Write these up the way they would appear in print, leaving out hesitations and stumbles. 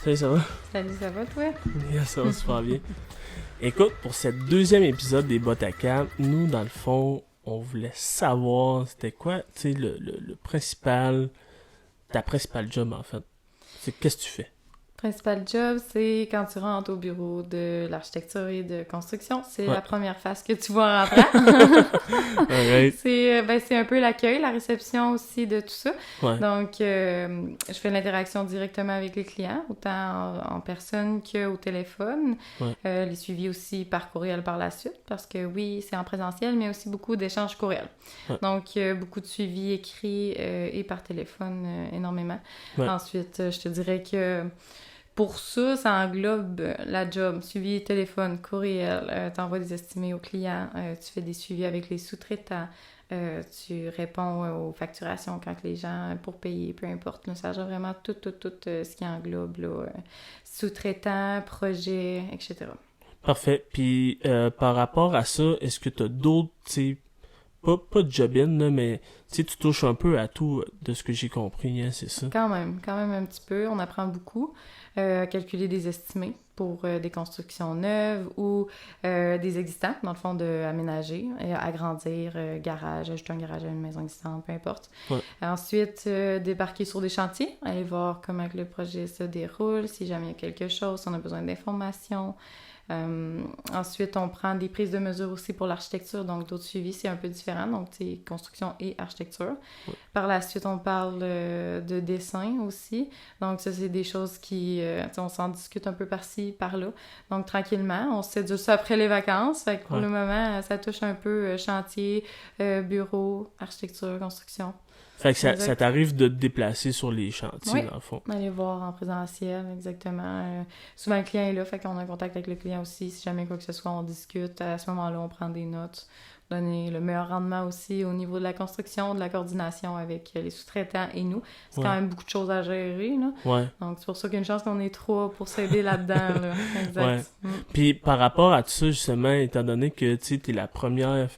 Salut, ça va? Salut, ça va toi? Yeah, ça va super bien. Écoute, pour ce deuxième épisode des Bottes à Cam, nous, dans le fond, on voulait savoir c'était quoi, tu sais, le principal, ta principale job, en fait. C'est qu'est-ce que tu fais? Principal job, c'est quand tu rentres au bureau de l'architecture et de construction. C'est Ouais. la première phase que tu vois en rentrant. Alright. C'est un peu l'accueil, la réception aussi de tout ça. Ouais. Donc, je fais l'interaction directement avec les clients, autant en personne qu'au téléphone. Ouais. Les suivis aussi par courriel par la suite, parce que oui, c'est en présentiel, mais aussi beaucoup d'échanges courriels. Ouais. Donc, beaucoup de suivis écrits et par téléphone, énormément. Ouais. Ensuite, je te dirais que pour ça, ça englobe la job, suivi téléphone, courriel, tu envoies des estimés aux clients, tu fais des suivis avec les sous-traitants, tu réponds aux facturations quand les gens, pour payer, peu importe, là, ça gère vraiment tout ce qui englobe, là, sous-traitants, projets, etc. Parfait. Puis, par rapport à ça, est-ce que tu as d'autres, tu sais, pas de job-in, là, mais tu sais, tu touches un peu à tout de ce que j'ai compris, hein, c'est ça? Quand même un petit peu, on apprend beaucoup. Calculer des estimés pour des constructions neuves ou des existants, dans le fond, d'aménager, agrandir, garage, ajouter un garage à une maison existante, peu importe. Ouais. Ensuite, débarquer sur des chantiers, aller voir comment que le projet se déroule, si jamais il y a quelque chose, si on a besoin d'informations. Ensuite, on prend des prises de mesure aussi pour l'architecture, donc d'autres suivis, c'est un peu différent, donc c'est construction et architecture. Ouais. Par la suite, on parle de dessin aussi, donc ça, c'est des choses qui, on s'en discute un peu par-ci, par-là, donc tranquillement, on se séduit ça après les vacances, fait que pour Ouais. le moment, ça touche un peu chantier, bureau, architecture, construction. Fait que ça Exact. t'arrive de te déplacer sur les chantiers, Oui. dans le fond. Aller voir en présentiel, exactement. Souvent, le client est là, fait qu'on a un contact avec le client aussi. Si jamais quoi que ce soit, on discute. À ce moment-là, on prend des notes. Donner le meilleur rendement aussi au niveau de la construction, de la coordination avec les sous-traitants et nous. C'est Ouais. quand même beaucoup de choses à gérer, là. Ouais. Donc, c'est pour ça qu'il y a une chance qu'on est trois pour s'aider là-dedans, là. Exact. Ouais. Puis par rapport à tout ça, justement, étant donné que tu sais, t'es la première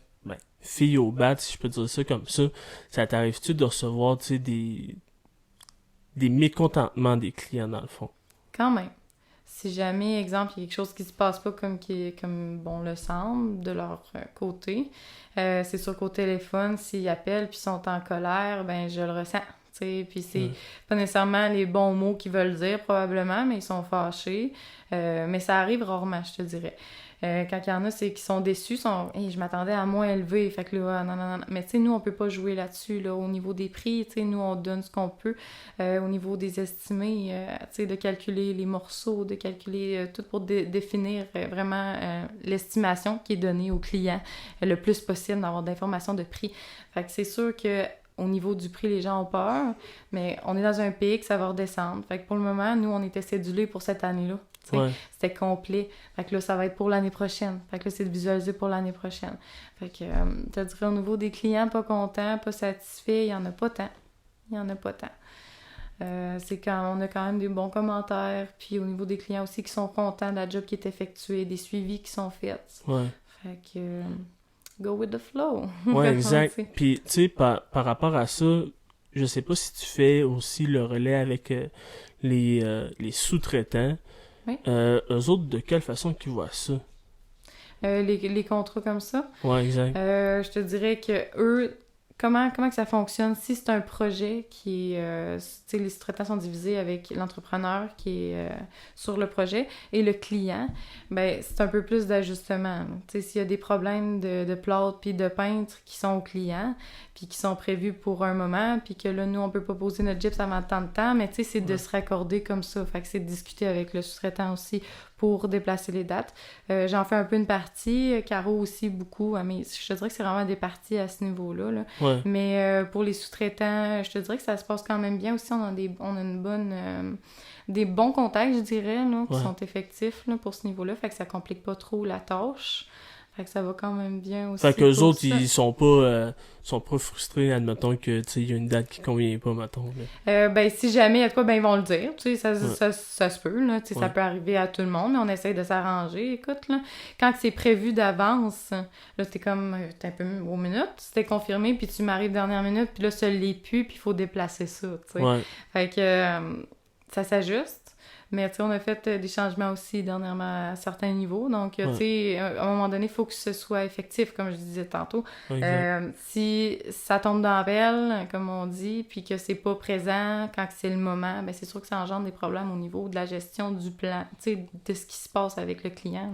fille au bat, si je peux dire ça comme ça t'arrive-tu de recevoir, tu sais, des mécontentements des clients, dans le fond? Quand même. Si jamais, exemple, il y a quelque chose qui se passe pas comme bon le semble de leur côté, c'est sûr qu'au téléphone, s'ils appellent puis sont en colère, ben je le ressens. T'sais, puis c'est pas nécessairement les bons mots qu'ils veulent dire probablement, mais ils sont fâchés. Mais ça arrive rarement, je te dirais. Quand il y en a, c'est qu'ils sont déçus, hey, je m'attendais à moins élevé, fait que là, non. Mais tu sais, nous, on peut pas jouer là-dessus, là, au niveau des prix, tu sais, nous, on donne ce qu'on peut. Au niveau des estimés, tu sais, de calculer les morceaux, de calculer tout pour définir vraiment l'estimation qui est donnée au client le plus possible, d'avoir d'informations de prix. Fait que c'est sûr que au niveau du prix, les gens ont peur, mais on est dans un pic, ça va redescendre. Fait que pour le moment, nous, on était cédulés pour cette année-là. Ouais. C'était complet. Fait que là, ça va être pour l'année prochaine. Fait que là, c'est de visualiser pour l'année prochaine. Fait que, je te dirais, au niveau des clients pas contents, pas satisfaits, il y en a pas tant. C'est quand on a quand même des bons commentaires, puis au niveau des clients aussi qui sont contents de la job qui est effectuée, des suivis qui sont faits. Ouais. Fait que... go with the flow. Ouais, exact. Puis, tu sais, par rapport à ça, je sais pas si tu fais aussi le relais avec les sous-traitants. Oui. Eux autres, de quelle façon qu'ils voient ça? Les contrats comme ça. Ouais, exact. Je te dirais que eux, comment que ça fonctionne? Si c'est un projet qui est... tu sais, les sous-traitants sont divisés avec l'entrepreneur qui est sur le projet et le client, ben c'est un peu plus d'ajustement. Tu sais, s'il y a des problèmes de plâtre puis de peintre qui sont au client, puis qui sont prévus pour un moment, puis que là, nous, on peut pas poser notre gyps avant tant de temps, mais tu sais, c'est de se raccorder comme ça. Fait que c'est de discuter avec le sous-traitant aussi pour déplacer les dates. J'en fais un peu une partie, Caro aussi beaucoup, mais je te dirais que c'est vraiment des parties à ce niveau-là. Là. Ouais. Mais pour les sous-traitants, je te dirais que ça se passe quand même bien aussi. On a une bonne... des bons contacts, je dirais, là, qui sont effectifs là, pour ce niveau-là. Fait que ça complique pas trop la tâche. Fait que ça va quand même bien aussi. Fait qu'eux autres, ils sont pas frustrés, admettons que, tu sais, il y a une date qui convient pas, mettons. Ben, si jamais il y a de quoi, ben, ils vont le dire. Tu sais, ça se peut, là. Tu sais, ça peut arriver à tout le monde, mais on essaie de s'arranger. Écoute, là, quand c'est prévu d'avance, là, t'es comme, t'es un peu aux minutes, c'était confirmé, puis tu m'arrives dernière minute, puis là, ça l'est plus, puis il faut déplacer ça, tu sais. Ouais. Fait que... ça s'ajuste. Mais tu sais, on a fait des changements aussi dernièrement à certains niveaux. Donc, tu sais, à un moment donné, il faut que ce soit effectif, comme je disais tantôt. Si ça tombe dans la pelle, comme on dit, puis que c'est pas présent quand c'est le moment, ben c'est sûr que ça engendre des problèmes au niveau de la gestion du plan, tu sais, de ce qui se passe avec le client.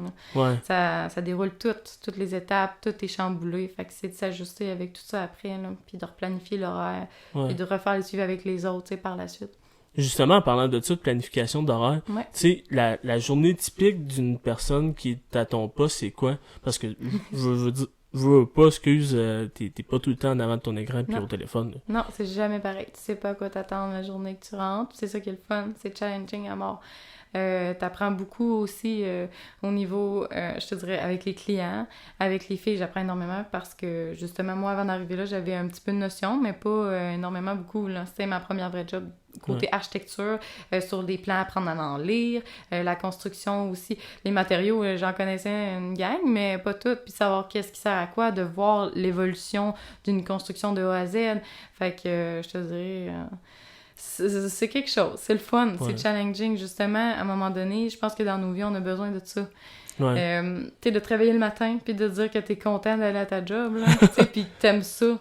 Ça déroule toutes les étapes, tout est chamboulé. Fait que c'est de s'ajuster avec tout ça après, là, puis de replanifier l'horaire, puis de refaire le suivi avec les autres, tu sais, par la suite. Justement, en parlant de ça, de planification d'horaire, tu sais, la journée typique d'une personne qui est à ton poste, c'est quoi? Parce que, je veux pas, excuse, t'es pas tout le temps en avant de ton écran puis au téléphone. Là. Non, c'est jamais pareil. Tu sais pas à quoi t'attendre la journée que tu rentres. C'est ça qui est le fun. C'est challenging à mort. T'apprends beaucoup aussi au niveau, je te dirais, avec les clients. Avec les filles, j'apprends énormément parce que, justement, moi, avant d'arriver là, j'avais un petit peu de notion, mais pas énormément beaucoup. Là. C'était ma première vraie job. Côté architecture, sur des plans, apprendre à en lire, la construction aussi. Les matériaux, j'en connaissais une gang, mais pas toutes. Puis savoir qu'est-ce qui sert à quoi, de voir l'évolution d'une construction de A à Z. Fait que, je te dirais... c'est quelque chose, c'est le fun, c'est challenging, justement, à un moment donné, je pense que dans nos vies, on a besoin de ça. Tu sais, de te réveiller le matin, puis de dire que t'es content d'aller à ta job, là, tu sais, puis que t'aimes ça.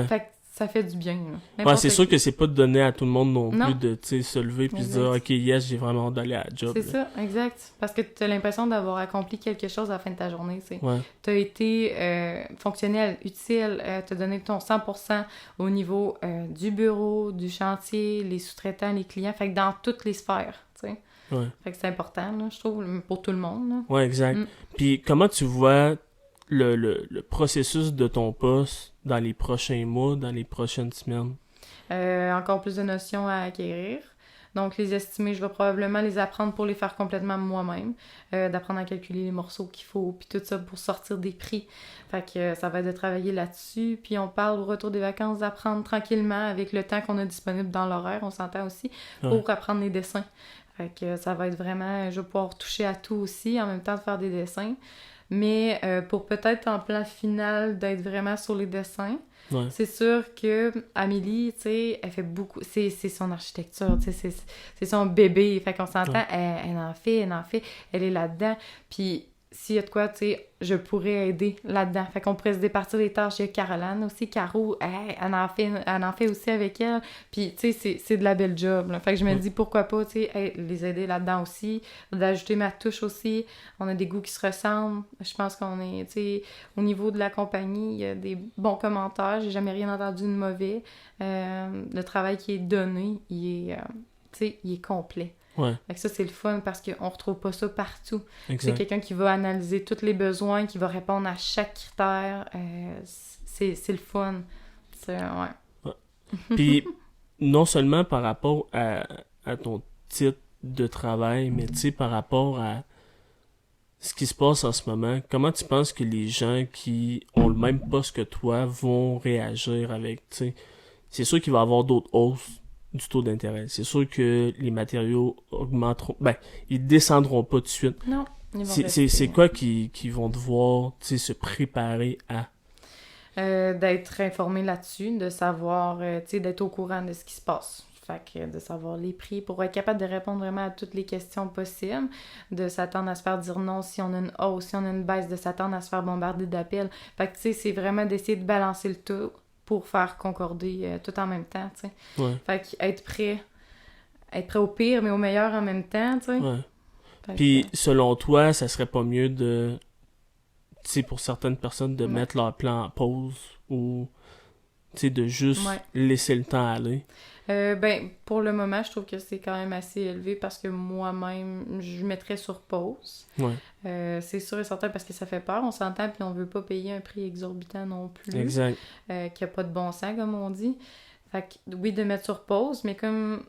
Fait que ça fait du bien, là. C'est sûr que c'est pas de donner à tout le monde non plus de, tu sais, se lever puis se dire « Ok, yes, j'ai vraiment hâte d'aller à la job. » C'est ça, exact. Parce que t'as l'impression d'avoir accompli quelque chose à la fin de ta journée, tu sais. T'as été fonctionnel, utile, t'as donné ton 100% au niveau du bureau, du chantier, les sous-traitants, les clients, fait que dans toutes les sphères, tu sais. Fait que c'est important, là, je trouve, pour tout le monde, là. Ouais, exact. Puis comment tu vois le processus de ton poste dans les prochains mois, dans les prochaines semaines? Encore plus de notions à acquérir. Donc, les estimer, je vais probablement les apprendre pour les faire complètement moi-même. D'apprendre à calculer les morceaux qu'il faut, puis tout ça pour sortir des prix. Fait que ça va être de travailler là-dessus. Puis on parle au retour des vacances d'apprendre tranquillement avec le temps qu'on a disponible dans l'horaire, on s'entend aussi, pour apprendre les dessins. Fait que ça va être vraiment... Je vais pouvoir toucher à tout aussi, en même temps de faire des dessins. Mais pour peut-être en plan final d'être vraiment sur les dessins, c'est sûr que Amélie, tu sais, elle fait beaucoup... C'est son architecture, tu sais, c'est son bébé. Fait qu'on s'entend, elle en fait, elle est là-dedans. Puis s'il y a de quoi, tu sais, je pourrais aider là-dedans. Fait qu'on pourrait se départir des tâches. Il y a Caroline aussi, Caro, elle en fait aussi avec elle. Puis, tu sais, c'est de la belle job, là. Fait que je me dis, pourquoi pas, tu sais, les aider là-dedans aussi, d'ajouter ma touche aussi. On a des goûts qui se ressemblent. Je pense qu'on est, tu sais, au niveau de la compagnie, il y a des bons commentaires. J'ai jamais rien entendu de mauvais. Le travail qui est donné, il est, tu sais, il est complet. Fait que ça, c'est le fun parce qu'on retrouve pas ça partout. C'est quelqu'un qui va analyser tous les besoins, qui va répondre à chaque critère. C'est le fun. Puis, non seulement par rapport à ton titre de travail, mais tu sais, par rapport à ce qui se passe en ce moment, comment tu penses que les gens qui ont le même poste que toi vont réagir avec, tu sais, c'est sûr qu'il va y avoir d'autres hausses du taux d'intérêt. C'est sûr que les matériaux augmenteront. Ben, ils descendront pas tout de suite. Non. C'est quoi qu'ils vont devoir, tu sais, se préparer à? D'être informé là-dessus, de savoir, tu sais, d'être au courant de ce qui se passe. Fait que de savoir les prix pour être capable de répondre vraiment à toutes les questions possibles, de s'attendre à se faire dire non si on a une hausse, si on a une baisse, de s'attendre à se faire bombarder d'appels. Fait que, tu sais, c'est vraiment d'essayer de balancer le tout pour faire concorder tout en même temps, tu sais. Fait que être prêt au pire, mais au meilleur en même temps, tu sais. Puis, selon toi, ça serait pas mieux de, tu sais, pour certaines personnes, de mettre leur plan en pause ou, tu sais, de juste laisser le temps aller? Ben, pour le moment, je trouve que c'est quand même assez élevé parce que moi-même, je mettrais sur pause. C'est sûr et certain parce que ça fait peur, on s'entend, puis on veut pas payer un prix exorbitant non plus. Exact. Qui a pas de bon sens, comme on dit. Fait que, oui, de mettre sur pause, mais comme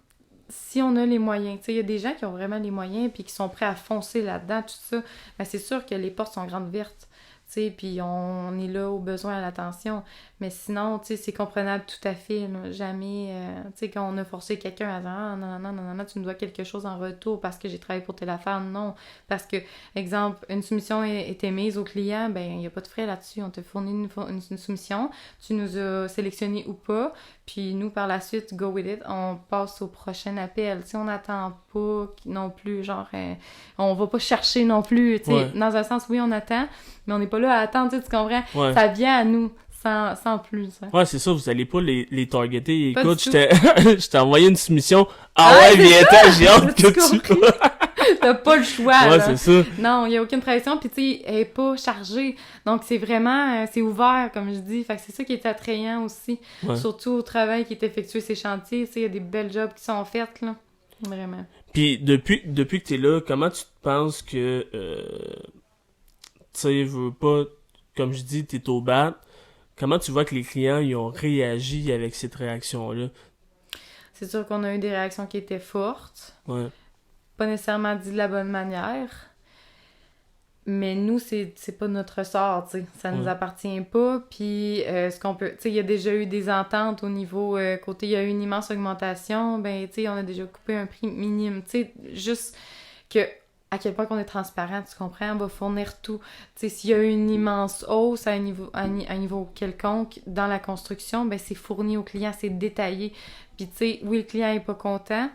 si on a les moyens, tu sais, il y a des gens qui ont vraiment les moyens puis qui sont prêts à foncer là-dedans, tout ça, ben c'est sûr que les portes sont grandes ouvertes. sais, puis on est là au besoin, à l'attention. Mais sinon, tu sais, c'est comprenable tout à fait, là. Jamais, tu sais, quand on a forcé quelqu'un à dire « Ah, non, non, non, non, non, tu me dois quelque chose en retour parce que j'ai travaillé pour telle affaire. » Non, parce que, exemple, une soumission est émise au client, ben il n'y a pas de frais là-dessus. On te fournit une soumission, tu nous as sélectionné ou pas, puis nous, par la suite, go with it, on passe au prochain appel. Tu sais, on n'attend pas non plus, genre, on va pas chercher non plus, tu sais, Ouais. dans un sens, oui, on attend, mais on n'est pas là à attendre, tu sais, tu comprends? Ouais. Ça vient à nous, sans plus, hein. Ouais, c'est ça, vous allez pas les targeter. Pas Écoute, du je t'ai envoyé une soumission. Ah Ah, ouais, c'est viens-t'en, j'ai hâte Tu que tu... T'as pas le choix, Ouais, là. c'est ça. Non, il y a aucune pression, puis tu sais, elle est pas chargée. Donc, c'est vraiment, c'est ouvert, comme je dis. Fait que c'est ça qui est attrayant aussi. Ouais. Surtout au travail qui est effectué ces chantiers. Tu sais, il y a des belles jobs qui sont faites, là. Vraiment. Puis depuis que t'es là, comment tu te penses que... tu sais, veux pas... Comme je dis, t'es au bat. Comment tu vois que les clients ils ont réagi avec cette réaction-là? C'est sûr qu'on a eu des réactions qui étaient fortes. Ouais. Pas nécessairement dit de la bonne manière. Mais nous, c'est pas notre sort, tu sais. Ça nous Ouais. appartient pas. Puis, ce qu'on peut... Tu sais, il y a déjà eu des ententes au niveau... côté, il y a eu une immense augmentation. Ben, tu sais, on a déjà coupé un prix minime. Tu sais, juste que... À quel point qu'on est transparent, tu comprends? On va fournir tout. Tu sais, s'il y a eu une immense hausse à un niveau quelconque dans la construction, ben c'est fourni au client, c'est détaillé. Puis, tu sais, oui, le client est pas content,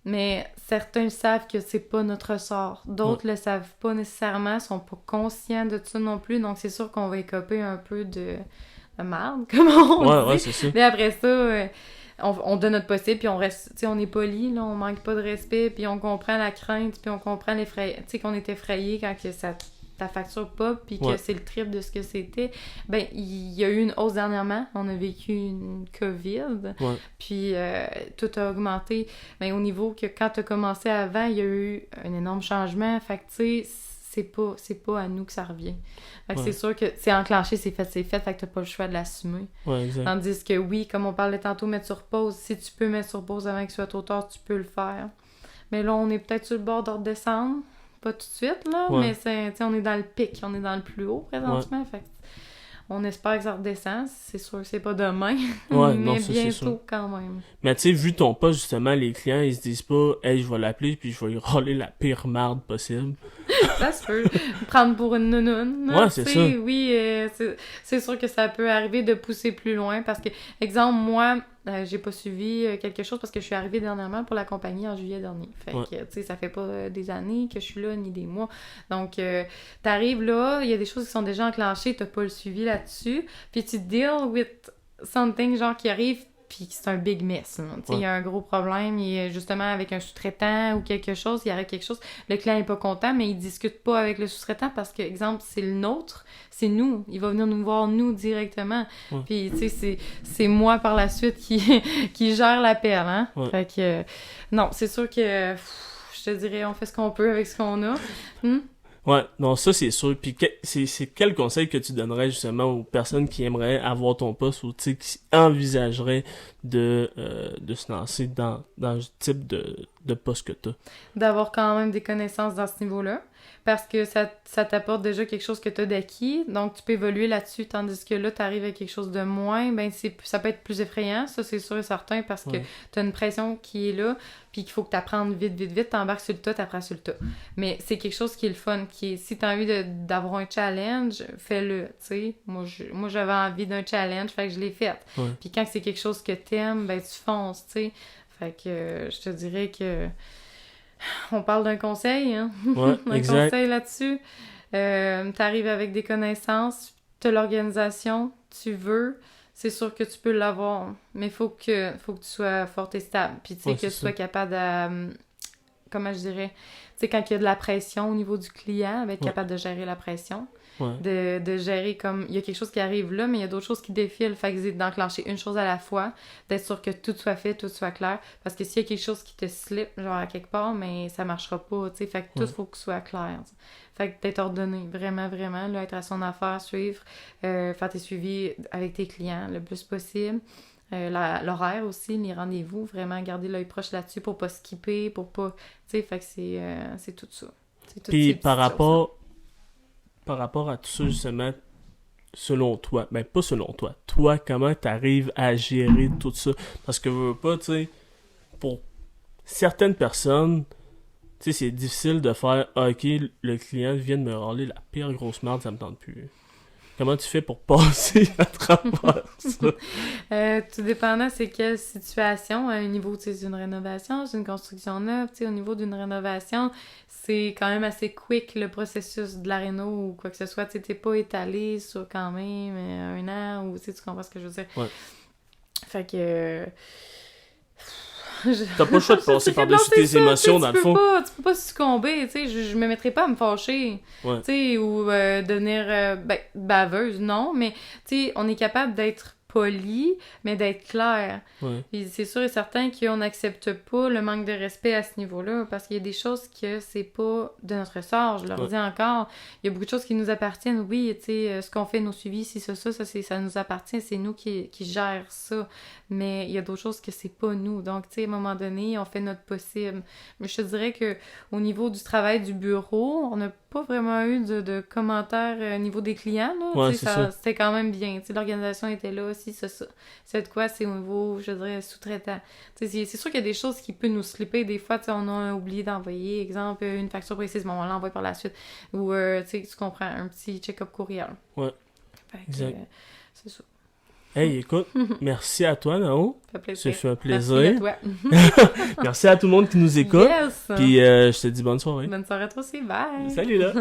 mais certains savent que c'est pas notre sort. D'autres le savent pas nécessairement, sont pas conscients de ça non plus. Donc, c'est sûr qu'on va écoper un peu de merde, comme on dit. Ouais, c'est ça. Mais après ça, on donne notre possible, puis on reste, tu sais, on est poli, là, on manque pas de respect, puis on comprend la crainte, puis on comprend tu sais, qu'on est effrayé quand que ta facture pop, puis que c'est le triple de ce que c'était. Ben, il y a eu une hausse dernièrement, on a vécu une COVID, puis tout a augmenté. Mais au niveau que quand t'as commencé avant, il y a eu un énorme changement, fait que, tu sais, c'est pas à nous que ça revient. Fait que c'est sûr que c'est enclenché, c'est fait, fait que t'as pas le choix de l'assumer. Ouais, exact. Tandis que oui, comme on parlait tantôt, mettre sur pause, si tu peux mettre sur pause avant qu'il soit trop tard, tu peux le faire. Mais là, on est peut-être sur le bord de redescendre. Pas tout de suite, là, mais on est dans le pic, on est dans le plus haut présentement. Fait que on espère que ça redescend. C'est sûr que c'est pas demain, Ouais, mais non, ça, bientôt quand même. Mais tu sais, vu ton poste, justement, les clients, ils se disent pas « Hey, je vais l'appeler puis je vais lui rôler la pire marde possible. » Ça se peut. Prendre pour une nounoune. Ouais, c'est ça. Oui, c'est sûr que ça peut arriver de pousser plus loin parce que, exemple, moi, j'ai pas suivi quelque chose parce que je suis arrivée dernièrement pour la compagnie en juillet dernier. Fait que, tu sais, ça fait pas des années que je suis là, ni des mois. Donc, t'arrives là, il y a des choses qui sont déjà enclenchées, t'as pas le suivi là-dessus, puis tu deal with something, genre, qui arrive, puis c'est un big mess. Il y a un gros problème, il est justement avec un sous-traitant ou quelque chose, il y aurait quelque chose, le client est pas content, mais il discute pas avec le sous-traitant parce que, exemple, c'est le nôtre, c'est nous, il va venir nous voir nous directement. Puis, tu sais, c'est moi par la suite qui gère l'appel, hein. Fait que, non, c'est sûr que, je te dirais, on fait ce qu'on peut avec ce qu'on a. Ouais, non, ça c'est sûr. Puis c'est quel conseil que tu donnerais justement aux personnes qui aimeraient avoir ton poste ou tu sais qui envisageraient de se lancer dans le type de poste que t'as? D'avoir quand même des connaissances dans ce niveau-là. Parce que ça t'apporte déjà quelque chose que tu as d'acquis, donc tu peux évoluer là-dessus, tandis que là, tu arrives à quelque chose de moins, ben ça peut être plus effrayant, ça c'est sûr et certain, parce que tu as une pression qui est là, puis qu'il faut que tu apprennes vite, t'embarques sur le tas, t'apprends sur le tas. Mais c'est quelque chose qui est le fun, qui est, si tu as envie d'avoir un challenge, fais-le, tu sais. Moi, j'avais envie d'un challenge, fait que je l'ai fait. Puis quand c'est quelque chose que t'aimes, ben tu fonces, tu sais. Fait que je te dirais que... On parle d'un conseil, hein? Ouais, un exact. conseil là-dessus. T'arrives avec des connaissances, t'as l'organisation, tu veux, c'est sûr que tu peux l'avoir. Mais faut que tu sois forte et stable. Puis tu sais que tu sois capable de... comment je dirais? Tu sais, quand il y a de la pression au niveau du client, être capable de gérer la pression. De gérer comme... Il y a quelque chose qui arrive là, mais il y a d'autres choses qui défilent. Fait que c'est d'enclencher une chose à la fois, d'être sûr que tout soit fait, tout soit clair. Parce que s'il y a quelque chose qui te slip, genre à quelque part, mais ça marchera pas, tu sais. Fait que tout faut que ce soit clair. T'sais. Fait que d'être ordonné, vraiment, vraiment, là, être à son affaire, suivre, faire tes suivis avec tes clients le plus possible. L'horaire aussi, les rendez-vous, vraiment garder l'œil proche là-dessus pour pas skipper, pour pas... Tu sais, fait que c'est tout ça. Puis par rapport... par rapport à tout ça, justement, selon toi, ben pas selon toi, toi, comment t'arrives à gérer tout ça? Parce que, veux pas, tu sais, pour certaines personnes, tu sais, c'est difficile de faire, ah, ok, le client vient de me râler la pire grosse merde, ça me tente plus. Comment tu fais pour passer à travers ça? Tout dépendant c'est quelle situation, au niveau d'une rénovation, d'une construction neuve, au niveau d'une rénovation, c'est quand même assez quick le processus de la réno ou quoi que ce soit, t'es pas étalé sur quand même un an ou tu comprends ce que je veux dire. Ouais. Fait que... T'as pas le choix de passer par-dessus tes émotions, dans le fond. Tu peux pas succomber, tu sais, je me mettrais pas à me fâcher, ouais. tu sais, ou devenir baveuse, non, mais, tu sais, on est capable d'être poli, mais d'être clair. Ouais. Et c'est sûr et certain qu'on n'accepte pas le manque de respect à ce niveau-là, parce qu'il y a des choses que c'est pas de notre sort, je leur dis encore. Il y a beaucoup de choses qui nous appartiennent, oui, tu sais, ce qu'on fait, nos suivis, si ça nous appartient, c'est nous qui gèrent ça. Mais il y a d'autres choses que c'est pas nous. Donc, tu sais, à un moment donné, on fait notre possible. Mais je te dirais que au niveau du travail du bureau, on n'a pas vraiment eu de commentaires au niveau des clients, là. Ouais, Tu sais, c'était quand même bien. Tu sais, l'organisation était là, si, ça. C'est de quoi, c'est au niveau, je dirais, sous-traitant. Tu sais, c'est sûr qu'il y a des choses qui peuvent nous slipper. Des fois, tu sais, on a oublié d'envoyer, exemple, une facture précise, mais on l'envoie par la suite. Ou, tu sais, tu comprends, un petit check-up courriel. Ouais. Fait que, exact. C'est ça. Hey, écoute, merci à toi, Nao. Ça fait plaisir. Ça fait un plaisir. Merci à toi. Merci à tout le monde qui nous écoute. Yes! Puis je te dis bonne soirée. Bonne soirée à toi aussi. Bye! Salut là!